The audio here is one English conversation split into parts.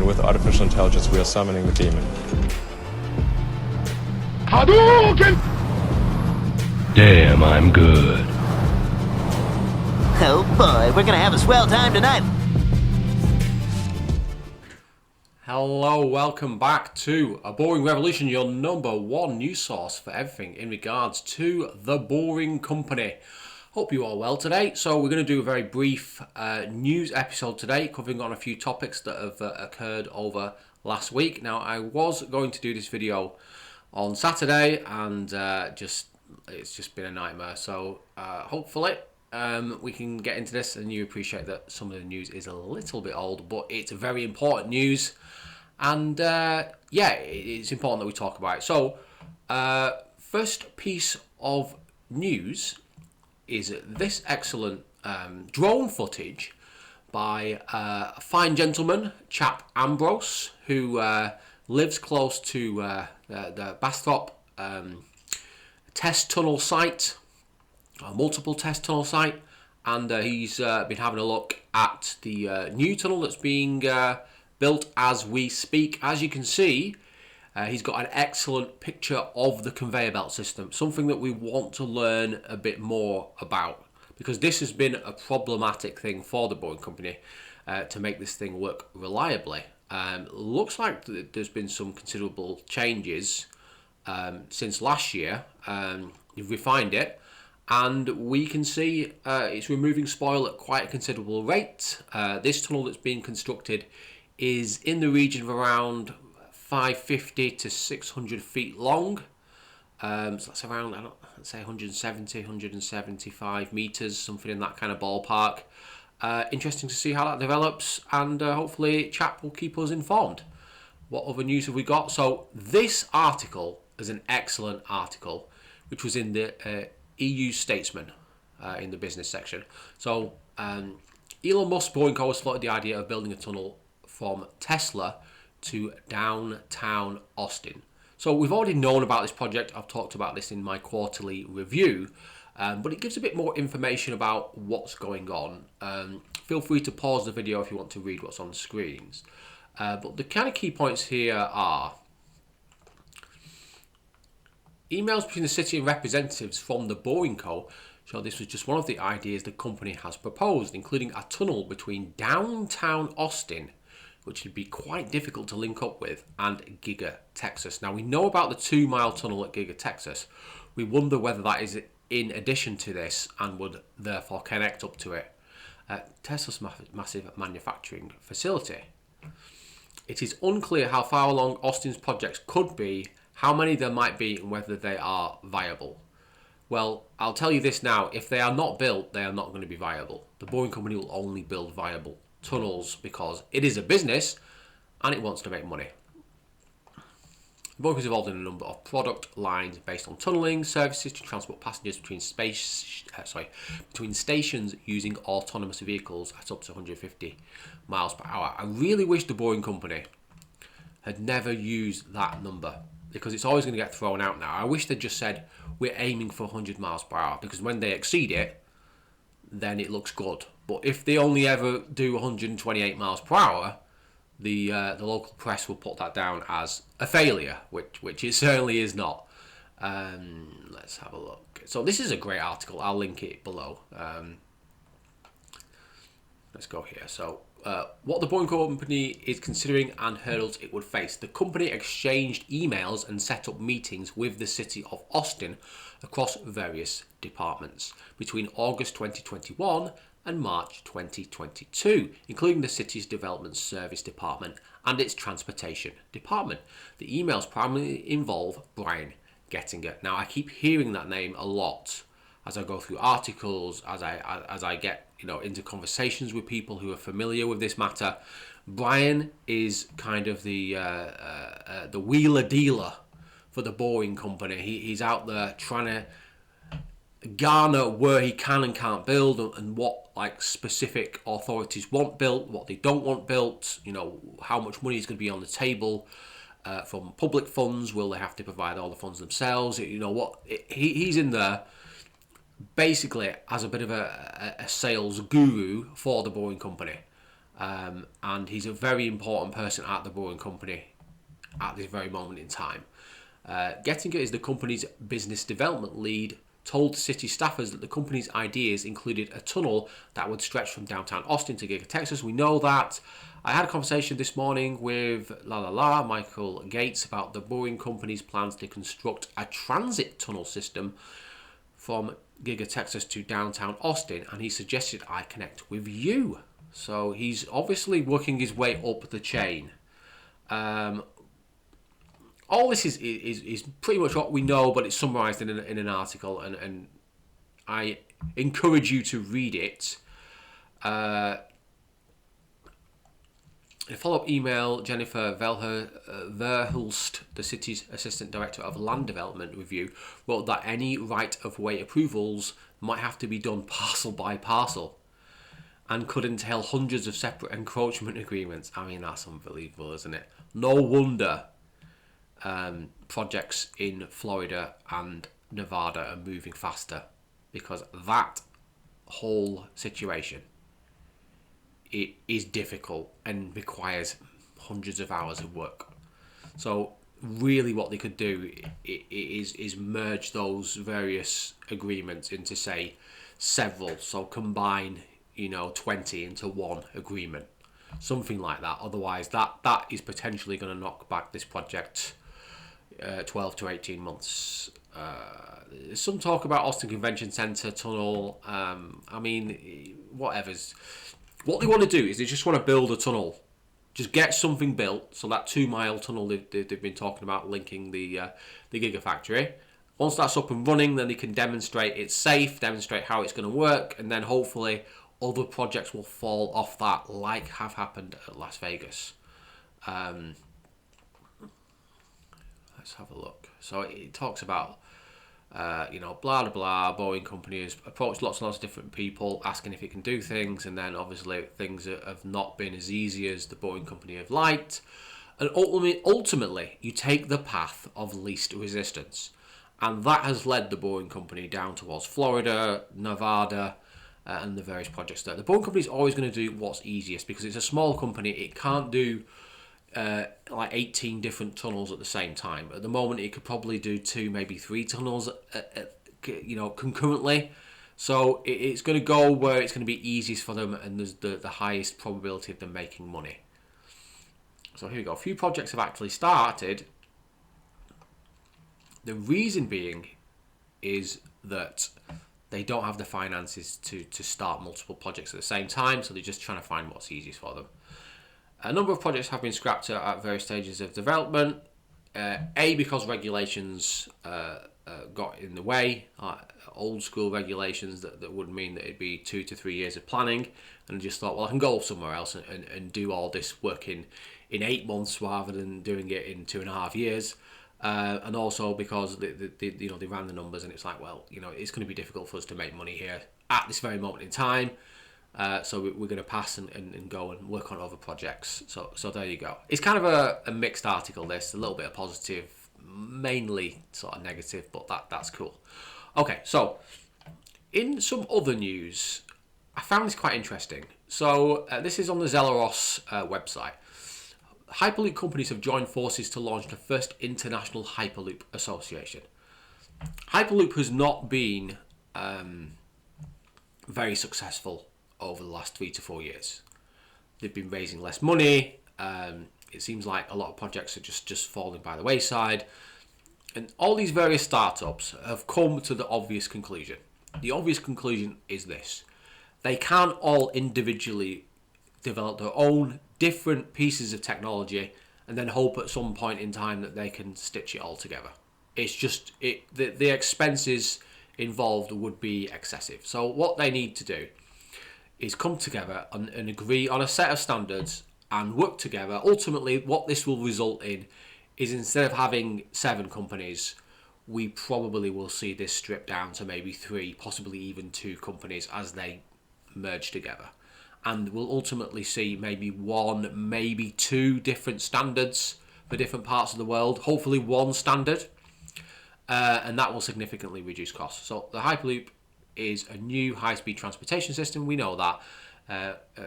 and with artificial intelligence we are summoning the demon. Hadouken! Damn, I'm good. Oh boy, we're gonna have a swell time tonight. Hello, welcome back to A Boring Revolution, your number one news source for everything in regards to The Boring Company. Hope you are well today. So we're going to do a very brief news episode today, covering on a few topics that have occurred over last week. Now, I was going to do this video on Saturday, and it's just been a nightmare. So hopefully we can get into this, and you appreciate that some of the news is a little bit old, but it's very important news, and it's important that we talk about it. So first piece of news is this excellent drone footage by a fine gentleman, chap Ambrose, who lives close to the Bastrop test tunnel site, multiple test tunnel site, and he's been having a look at the new tunnel that's being built as we speak. As you can see, he's got an excellent picture of the conveyor belt system, something that we want to learn a bit more about, because this has been a problematic thing for the Boring Company to make this thing work reliably. Looks like there's been some considerable changes since last year. You've refined it, and we can see it's removing spoil at quite a considerable rate. This tunnel that's being constructed is in the region of around 550 to 600 feet long. So that's around, let's say 170, 175 meters, something in that kind of ballpark. Interesting to see how that develops, and hopefully chap will keep us informed. What other news have we got? So this article is an excellent article, which was in the EU Statesman in the business section. So Elon Musk's Boring Co has floated the idea of building a tunnel from Tesla to downtown Austin. So we've already known about this project. I've talked about this in my quarterly review, but it gives a bit more information about what's going on. Feel free to pause the video if you want to read what's on the screens. But the kind of key points here are emails between the city and representatives from the Boring Co show this was just one of the ideas the company has proposed, including a tunnel between downtown Austin, which would be quite difficult to link up with, and Giga, Texas. Now, we know about the 2-mile tunnel at Giga, Texas. We wonder whether that is in addition to this and would therefore connect up to it. Tesla's massive manufacturing facility. It is unclear how far along Austin's projects could be, how many there might be, and whether they are viable. Well, I'll tell you this now, if they are not built, they are not going to be viable. The Boring Company will only build viable tunnels because it is a business and it wants to make money. The Boring is involved in a number of product lines based on tunneling services to transport passengers between stations using autonomous vehicles at up to 150 miles per hour. I really wish the Boring Company had never used that number, because it's always going to get thrown out now. I wish they'd just said we're aiming for 100 miles per hour, because when they exceed it, then it looks good. But if they only ever do 128 miles per hour, the local press will put that down as a failure, which it certainly is not. Let's have a look. So this is a great article. I'll link it below. Let's go here. So what the Boring Company is considering and hurdles it would face. The company exchanged emails and set up meetings with the city of Austin across various departments between August 2021 and March 2022, including the city's Development Service Department and its Transportation Department. The emails primarily involve Brian Gettinger. Now, I keep hearing that name a lot as I go through articles, as I get into conversations with people who are familiar with this matter. Brian is kind of the wheeler dealer for the Boring Company. He's out there trying to garner where he can and can't build, and what specific authorities want built, what they don't want built, how much money is going to be on the table from public funds. Will they have to provide all the funds themselves? He's in there basically as a bit of a sales guru for the Boring Company. and he's a very important person at the Boring Company at this very moment in time. Gettinger is the company's business development lead, told city staffers that the company's ideas included a tunnel that would stretch from downtown Austin to Giga Texas. We know that. I had a conversation this morning with Michael Gates about the Boring Company's plans to construct a transit tunnel system from Giga Texas to downtown Austin, and he suggested I connect with you. So he's obviously working his way up the chain. All this is pretty much what we know, but it's summarised in an article, and I encourage you to read it. In a follow-up email, Jennifer Verhulst, the city's Assistant Director of Land Development Review, wrote that any right-of-way approvals might have to be done parcel by parcel and could entail hundreds of separate encroachment agreements. I mean, that's unbelievable, isn't it? No wonder projects in Florida and Nevada are moving faster, because that whole situation, it is difficult and requires hundreds of hours of work. So really what they could do is merge those various agreements into, say, several. So combine 20 into one agreement, something like that. Otherwise that is potentially going to knock back this project 12 to 18 months. There's some talk about Austin Convention Center tunnel. I mean, whatever's. What they want to do is they just want to build a tunnel. Just get something built. So that 2-mile tunnel they've been talking about linking the Gigafactory. Once that's up and running, then they can demonstrate it's safe, demonstrate how it's going to work, and then hopefully other projects will fall off that, like have happened at Las Vegas. Let's have a look. So it talks about, blah, blah, blah. Boeing Company has approached lots and lots of different people asking if it can do things. And then obviously things have not been as easy as the Boeing Company have liked. And ultimately, you take the path of least resistance. And that has led the Boeing Company down towards Florida, Nevada, and the various projects there. The Boeing Company is always going to do what's easiest, because it's a small company. It can't do like 18 different tunnels at the same time. At the moment, it could probably do 2, maybe 3 tunnels, concurrently. So it's going to go where it's going to be easiest for them, and there's the highest probability of them making money. So here we go. A few projects have actually started. The reason being is that they don't have the finances to start multiple projects at the same time, so they're just trying to find what's easiest for them. A number of projects have been scrapped at various stages of development. Because regulations got in the way, old school regulations that would mean that it'd be 2 to 3 years of planning, and just thought, well, I can go somewhere else and do all this work in 8 months rather than doing it in 2.5 years. And also because they ran the numbers, and it's like, well, it's going to be difficult for us to make money here at this very moment in time. So we're going to pass and go and work on other projects. So there you go. It's kind of a mixed article, this. A little bit of positive, mainly sort of negative, but that's cool. Okay, so in some other news, I found this quite interesting. So this is on the Zelaros website. Hyperloop companies have joined forces to launch the first international Hyperloop association. Hyperloop has not been very successful over the last 3 to 4 years. They've been raising less money. It seems like a lot of projects are just falling by the wayside. And all these various startups have come to the obvious conclusion. The obvious conclusion is this: they can't all individually develop their own different pieces of technology and then hope at some point in time that they can stitch it all together. It's just, the expenses involved would be excessive. So what they need to do is come together and agree on a set of standards and work together. Ultimately, what this will result in is, instead of having 7 companies, we probably will see this stripped down to maybe 3, possibly even 2 companies as they merge together. And we'll ultimately see maybe 1, maybe 2 different standards for different parts of the world. Hopefully 1 standard. And that will significantly reduce costs. So the Hyperloop is a new high-speed transportation system. We know that.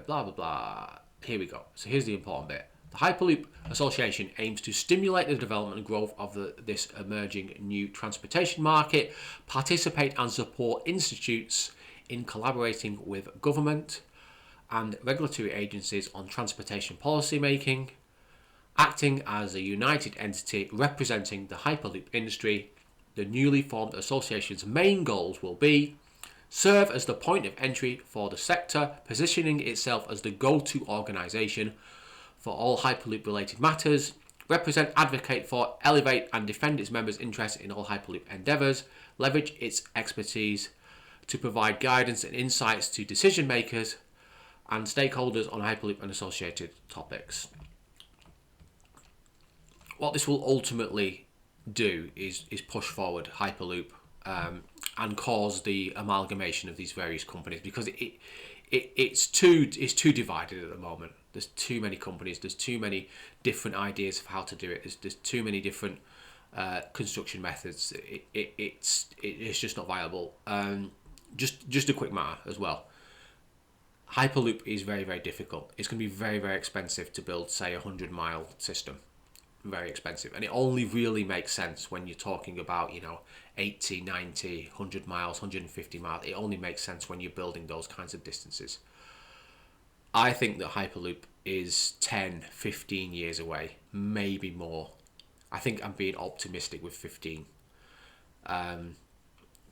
Blah, blah, blah. here we go. So here's the important bit. The Hyperloop Association aims to stimulate the development and growth of this emerging new transportation market, participate and support institutes in collaborating with government and regulatory agencies on transportation policy making, acting as a united entity representing the Hyperloop industry. The newly formed association's main goals will be serve as the point of entry for the sector, positioning itself as the go-to organisation for all Hyperloop-related matters, represent, advocate for, elevate and defend its members' interests in all Hyperloop endeavours, leverage its expertise to provide guidance and insights to decision makers and stakeholders on Hyperloop and associated topics. What this will ultimately do is push forward Hyperloop and cause the amalgamation of these various companies, because it's too divided at the moment. There's too many companies. There's too many different ideas of how to do it. There's too many different construction methods. It's just not viable. Just a quick matter as well. Hyperloop is very, very difficult. It's going to be very, very expensive to build, say, a 100-mile system. Very expensive. And it only really makes sense when you're talking about, 80, 90, 100 miles, 150 miles. It only makes sense when you're building those kinds of distances. I think that Hyperloop is 10, 15 years away, maybe more. I think I'm being optimistic with 15.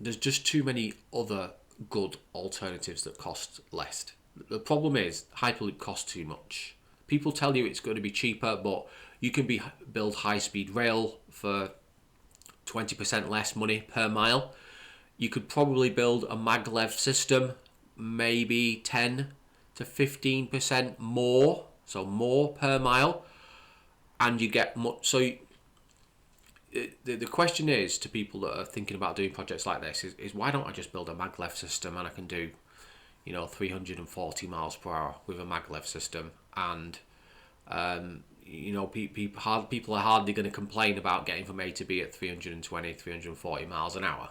There's just too many other good alternatives that cost less. The problem is Hyperloop costs too much. People tell you it's going to be cheaper, but you can build high-speed rail for 20% less money per mile. You could probably build a maglev system, maybe 10 to 15% more, so more per mile, and you get much. So the question is to people that are thinking about doing projects like this is why don't I just build a maglev system and I can do 340 miles per hour with a maglev system, and people are hardly going to complain about getting from A to B at 320, 340 miles an hour.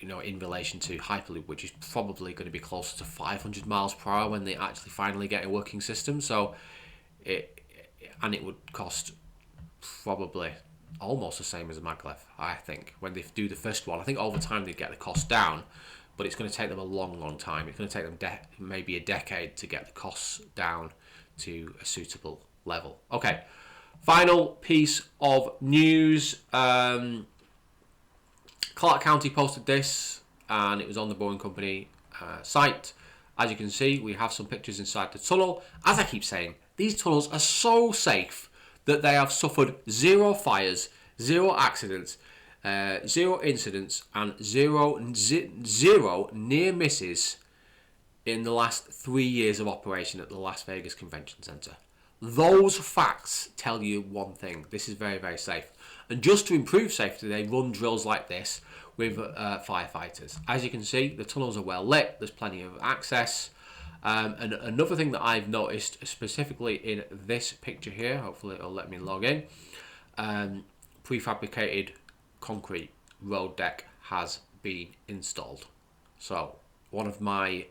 In relation to Hyperloop, which is probably going to be closer to 500 miles per hour when they actually finally get a working system. So it would cost probably almost the same as a maglev, I think, when they do the first one. I think over time they get the cost down, but it's going to take them a long, long time. It's going to take them maybe a decade to get the costs down to a suitable level. Okay, final piece of news. Clark County posted this, and it was on the Boring Company site. As you can see, we have some pictures inside the tunnel. As I keep saying, these tunnels are so safe that they have suffered 0 fires, 0 accidents, 0 incidents, and zero near misses in the last 3 years of operation at the Las Vegas Convention Center. Those facts tell you one thing: this is very, very safe. And just to improve safety, they run drills like this with firefighters. As you can see, the tunnels are well lit. There's plenty of access. And another thing that I've noticed specifically in this picture here, hopefully it'll let me log in, prefabricated concrete road deck has been installed. So one of my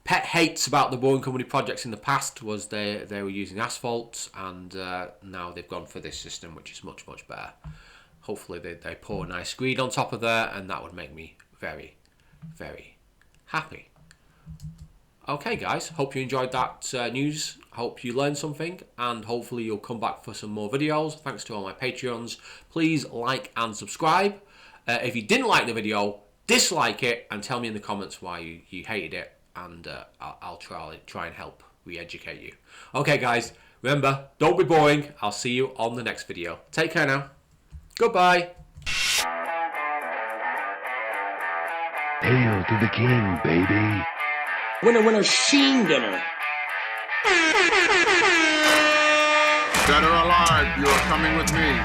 pet hates about the Boring Company projects in the past was they were using asphalt, and now they've gone for this system, which is much, much better. Hopefully they pour a nice screed on top of there, and that would make me very, very happy. Okay guys, hope you enjoyed that news. Hope you learned something, and hopefully you'll come back for some more videos. Thanks to all my Patreons. Please like and subscribe. If you didn't like the video, dislike it and tell me in the comments why you hated it, and I'll try and help re-educate you. Okay guys, remember, don't be boring. I'll see you on the next video. Take care now. Goodbye. Hail to the king, baby. Winner, winner, sheen dinner. Dead or alive, you are coming with me.